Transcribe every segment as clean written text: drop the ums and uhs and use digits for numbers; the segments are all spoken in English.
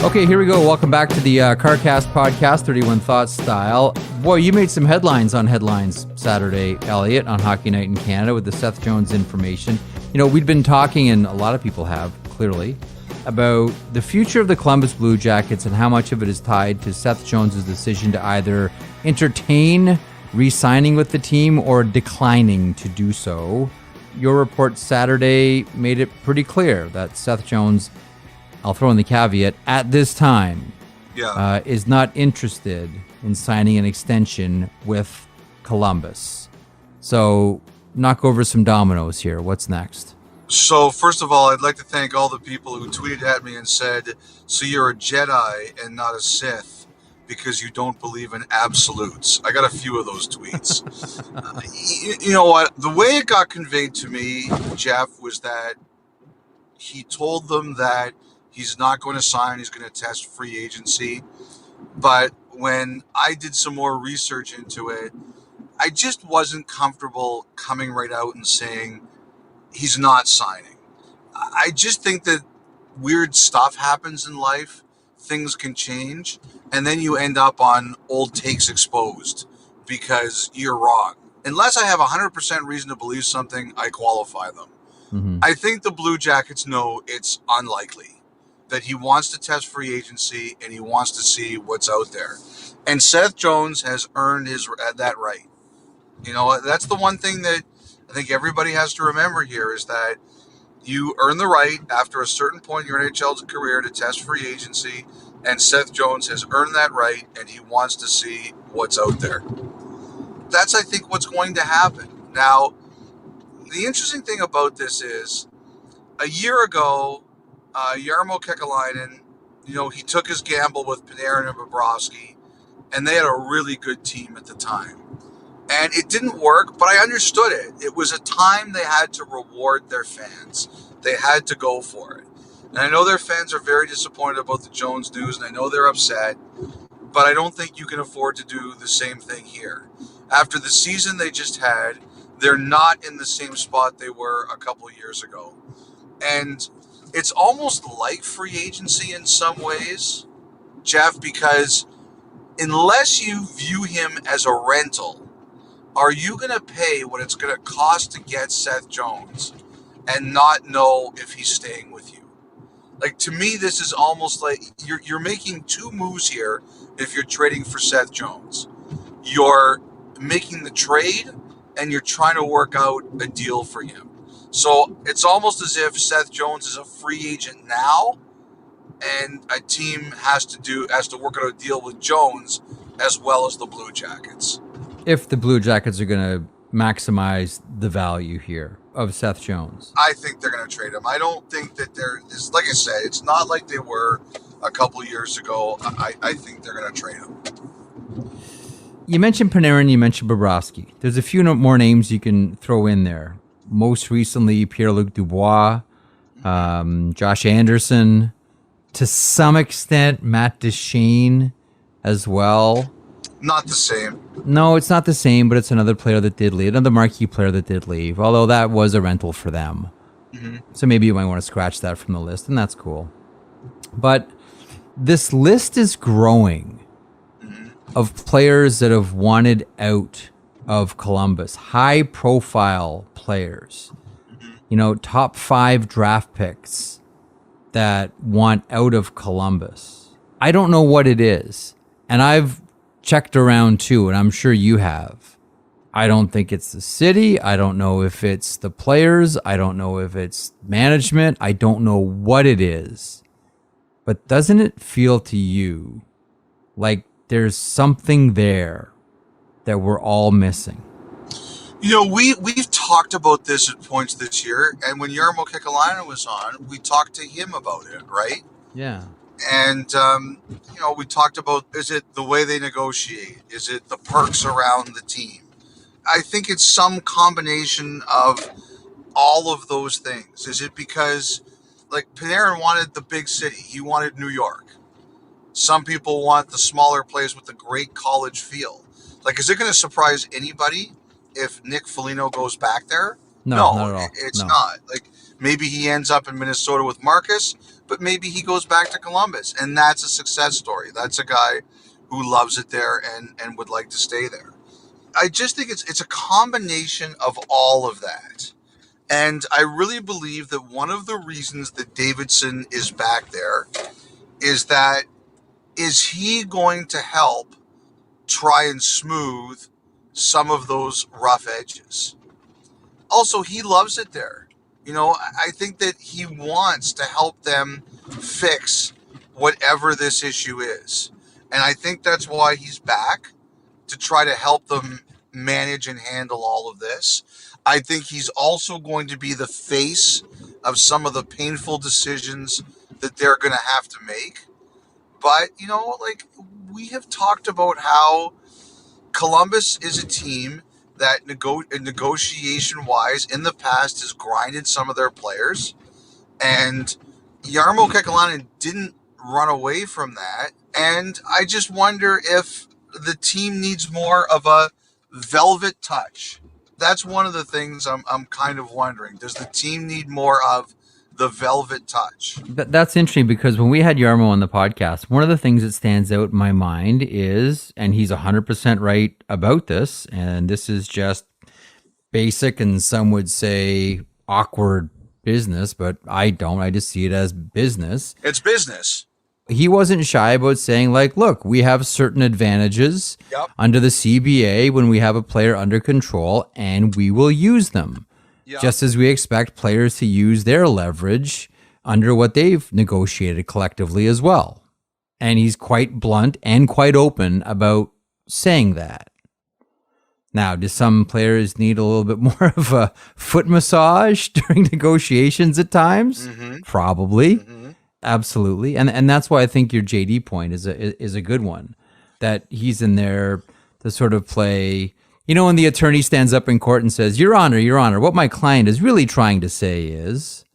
Okay, here we go. Welcome back to the CarCast podcast, 31 Thoughts style. Boy, you made some headlines on Headlines Saturday, Elliot, on Hockey Night in Canada with the Seth Jones information. You know, we'd been talking, and a lot of people have, clearly, about the future of the Columbus Blue Jackets and how much of it is tied to Seth Jones' decision to either entertain re-signing with the team or declining to do so. Your report Saturday made it pretty clear that Seth Jones, I'll throw in the caveat, at this time, is not interested in signing an extension with Columbus. So, knock over some dominoes here. What's next? So, first of all, I'd like to thank all the people who tweeted at me and said, so you're a Jedi and not a Sith because you don't believe in absolutes. I got a few of those tweets. You know what? The way it got conveyed to me, Jeff, was that he told them that he's not going to sign, he's going to test free agency. But when I did some more research into it, I just wasn't comfortable coming right out and saying he's not signing. I just think that weird stuff happens in life. Things can change. And then you end up on old takes exposed because you're wrong. Unless I have 100% reason to believe something, I qualify them. Mm-hmm. I think the Blue Jackets know it's unlikely that he wants to test free agency and he wants to see what's out there. And Seth Jones has earned that right. You know, that's the one thing that I think everybody has to remember here is that you earn the right after a certain point in your NHL career to test free agency, and Seth Jones has earned that right, and he wants to see what's out there. That's, I think, what's going to happen. Now, the interesting thing about this is, a year ago, Jarmo Kekalainen, you know, he took his gamble with Panarin and Bobrovsky, and they had a really good team at the time. And it didn't work, but I understood it. It was a time they had to reward their fans. They had to go for it. And I know their fans are very disappointed about the Jones news, and I know they're upset, but I don't think you can afford to do the same thing here. After the season they just had, they're not in the same spot they were a couple of years ago. And it's almost like free agency in some ways, Jeff, because unless you view him as a rental, are you going to pay what it's going to cost to get Seth Jones and not know if he's staying with you? Like, to me, this is almost like you're making two moves here if you're trading for Seth Jones. You're making the trade and you're trying to work out a deal for him. So it's almost as if Seth Jones is a free agent now and a team has to work out a deal with Jones as well as the Blue Jackets. If the Blue Jackets are going to maximize the value here of Seth Jones, I think they're going to trade him. I don't think that it's like I said, it's not like they were a couple years ago. I think they're going to trade him. You mentioned Panarin, you mentioned Bobrovsky. There's a few more names you can throw in there. Most recently, Pierre-Luc Dubois, Josh Anderson, to some extent, Matt Duchene as well. Not the same. No, it's not the same, but it's another player that did leave, another marquee player that did leave, although that was a rental for them. Mm-hmm. So maybe you might want to scratch that from the list, and that's cool. But this list is growing of players that have wanted out of Columbus, high-profile players, you know, top 5 draft picks that want out of Columbus. I don't know what it is, and I've checked around too, and I'm sure you have. I don't think it's the city. I don't know if it's the players. I don't know if it's management. I don't know what it is. But doesn't it feel to you like there's something there that we're all missing? You know, we've talked about this at points this year, and when Jarmo Kekalainen was on, we talked to him about it, right? Yeah. And, you know, we talked about, is it the way they negotiate? Is it the perks around the team? I think it's some combination of all of those things. Is it because, like, Panarin wanted the big city. He wanted New York. Some people want the smaller place with the great college feel. Like, is it going to surprise anybody if Nick Foligno goes back there? No, not at all. It's no. not. Like, Maybe he ends up in Minnesota with Marcus, but maybe he goes back to Columbus, and that's a success story. That's a guy who loves it there and would like to stay there. I just think it's a combination of all of that. And I really believe that one of the reasons that Davidson is back there is he going to help try and smooth some of those rough edges? Also, he loves it there. I think that he wants to help them fix whatever this issue is. And I think that's why he's back, to try to help them manage and handle all of this. I think he's also going to be the face of some of the painful decisions that they're going to have to make. But, we have talked about how Columbus is a team that negotiation-wise in the past has grinded some of their players. And Jarmo Kekalainen didn't run away from that. And I just wonder if the team needs more of a velvet touch. That's one of the things I'm kind of wondering. Does the team need more of the velvet touch? That's interesting, because when we had Jarmo on the podcast, one of the things that stands out in my mind is, and he's 100% right about this, and this is just basic and some would say awkward business, but I don't. I just see it as business. It's business. He wasn't shy about saying, look, we have certain advantages under the CBA when we have a player under control, and we will use them. Just as we expect players to use their leverage under what they've negotiated collectively as well. And he's quite blunt and quite open about saying that. Now, do some players need a little bit more of a foot massage during negotiations at times? Mm-hmm. Probably. Mm-hmm. Absolutely. And that's why I think your JD point is a good one, that he's in there to sort of play, when the attorney stands up in court and says, Your Honor, what my client is really trying to say is,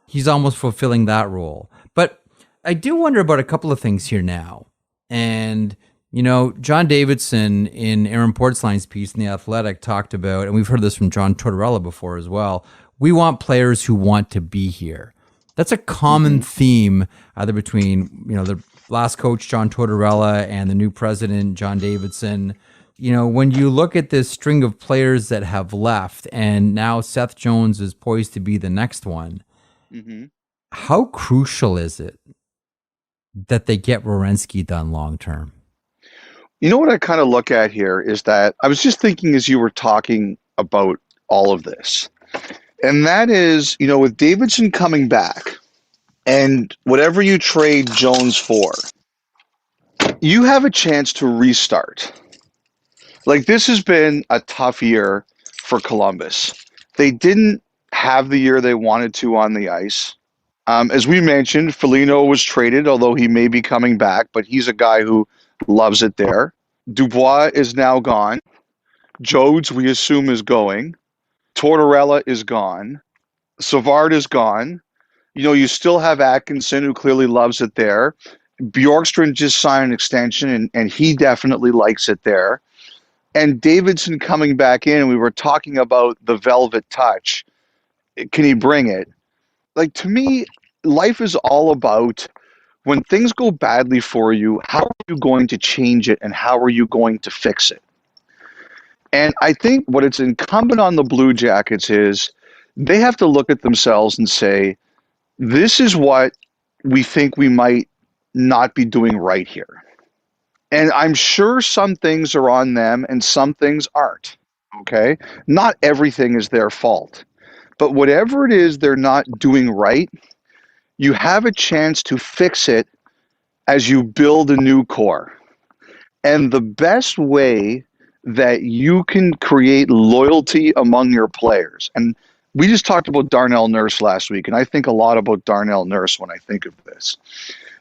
he's almost fulfilling that role. But I do wonder about a couple of things here now. And, John Davidson in Aaron Portzline's piece in The Athletic talked about, and we've heard this from John Tortorella before as well, we want players who want to be here. That's a common theme either between, the last coach, John Tortorella, and the new president, John Davidson. When you look at this string of players that have left, and now Seth Jones is poised to be the next one, how crucial is it that they get Werenski done long term? What I kind of look at here is that I was just thinking as you were talking about all of this. And that is, with Davidson coming back and whatever you trade Jones for, you have a chance to restart. This has been a tough year for Columbus. They didn't have the year they wanted to on the ice. As we mentioned, Foligno was traded, although he may be coming back, but he's a guy who loves it there. Dubois is now gone. Jodes, we assume, is going. Tortorella is gone. Savard is gone. You still have Atkinson, who clearly loves it there. Bjorkstrand just signed an extension, and he definitely likes it there. And Davidson coming back in, we were talking about the velvet touch. Can he bring it? To me, life is all about when things go badly for you, how are you going to change it and how are you going to fix it? And I think what it's incumbent on the Blue Jackets is they have to look at themselves and say, this is what we think we might not be doing right here. And I'm sure some things are on them and some things aren't, okay? Not everything is their fault. But whatever it is they're not doing right, you have a chance to fix it as you build a new core. And the best way that you can create loyalty among your players. And we just talked about Darnell Nurse last week, and I think a lot about Darnell Nurse when I think of this.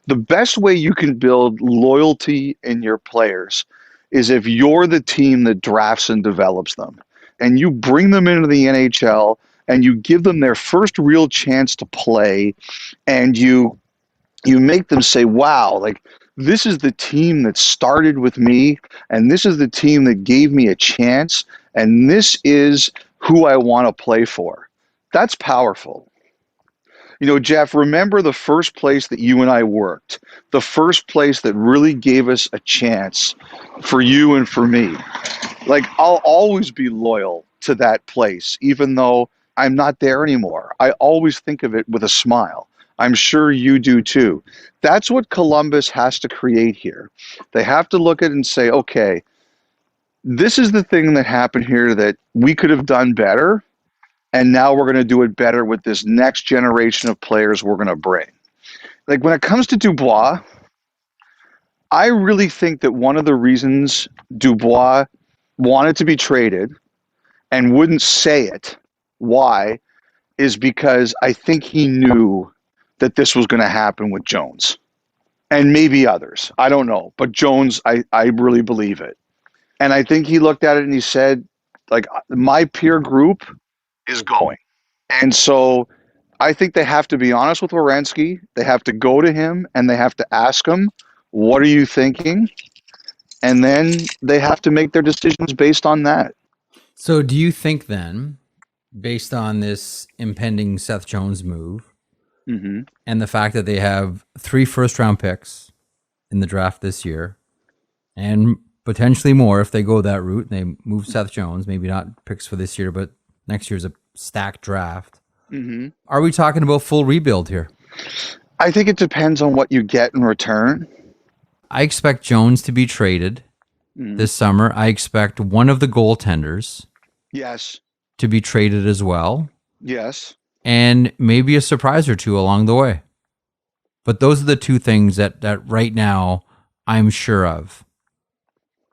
The best way you can build loyalty in your players is if you're the team that drafts and develops them, and you bring them into the NHL, and you give them their first real chance to play, and you make them say, wow, this is the team that started with me, and this is the team that gave me a chance, and this is who I want to play for. That's powerful. Jeff, remember the first place that you and I worked, the first place that really gave us a chance for you and for me. Like, I'll always be loyal to that place, even though I'm not there anymore. I always think of it with a smile. I'm sure you do too. That's what Columbus has to create here. They have to look at it and say, okay, this is the thing that happened here that we could have done better, and now we're going to do it better with this next generation of players we're going to bring. Like, when it comes to Dubois, I really think that one of the reasons Dubois wanted to be traded and wouldn't say it, why, is because I think he knew that this was going to happen with Jones. And maybe others. I don't know. But Jones, I really believe it. And I think he looked at it and he said, like, my peer group is going. And so I think they have to be honest with Werenski. They have to go to him and they have to ask him, what are you thinking? And then they have to make their decisions based on that. So do you think then, based on this impending Seth Jones move, and the fact that they have 3 first-round picks in the draft this year, and potentially more if they go that route and they move Seth Jones, maybe not picks for this year, but next year's a stacked draft. Are we talking about full rebuild here? I think it depends on what you get in return. I expect Jones to be traded this summer. I expect one of the goaltenders to be traded as well. Yes. And maybe a surprise or two along the way. But those are the 2 things that right now I'm sure of.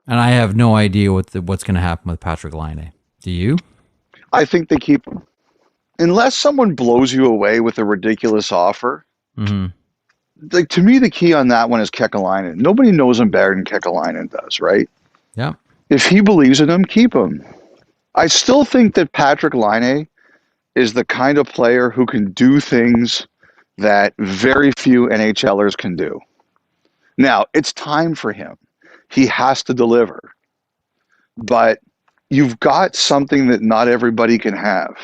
And I have no idea what's going to happen with Patrick Laine. Do you? I think they keep him. Unless someone blows you away with a ridiculous offer. Like, to me, the key on that one is Kekalainen. Nobody knows him better than Kekalainen does, right? Yeah. If he believes in him, keep him. I still think that Patrick Laine is the kind of player who can do things that very few NHLers can do. Now, it's time for him. He has to deliver. But you've got something that not everybody can have.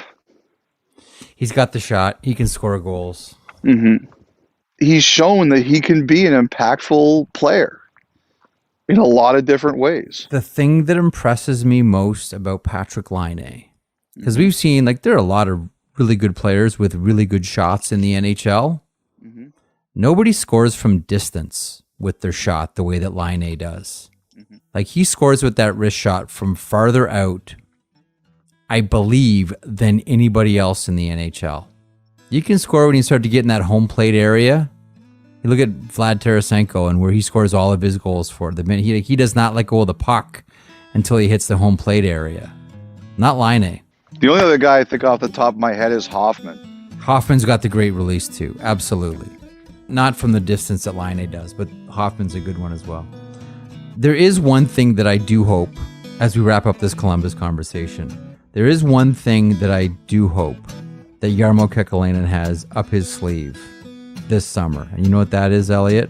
He's got the shot. He can score goals. He's shown that he can be an impactful player in a lot of different ways. The thing that impresses me most about Patrick Laine, because we've seen, like, there are a lot of really good players with really good shots in the NHL. Nobody scores from distance with their shot the way that Laine does. Like, he scores with that wrist shot from farther out, I believe, than anybody else in the NHL. You can score when you start to get in that home plate area. You look at Vlad Tarasenko and where he scores all of his goals for. The minute he does not let go of the puck until he hits the home plate area. Not Laine. The only other guy I think off the top of my head is Hoffman. Hoffman's got the great release too. Absolutely. Not from the distance that Laine does, but Hoffman's a good one as well. There is one thing that I do hope, as we wrap up this Columbus conversation, there is one thing that I do hope that Jarmo Kekalainen has up his sleeve this summer. And you know what that is, Elliot?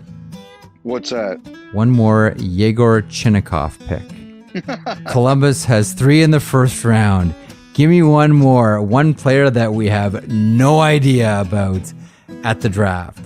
What's that? One more Yegor Chinnikov pick. Columbus has 3 in the first round. Give me one more. One player that we have no idea about at the draft.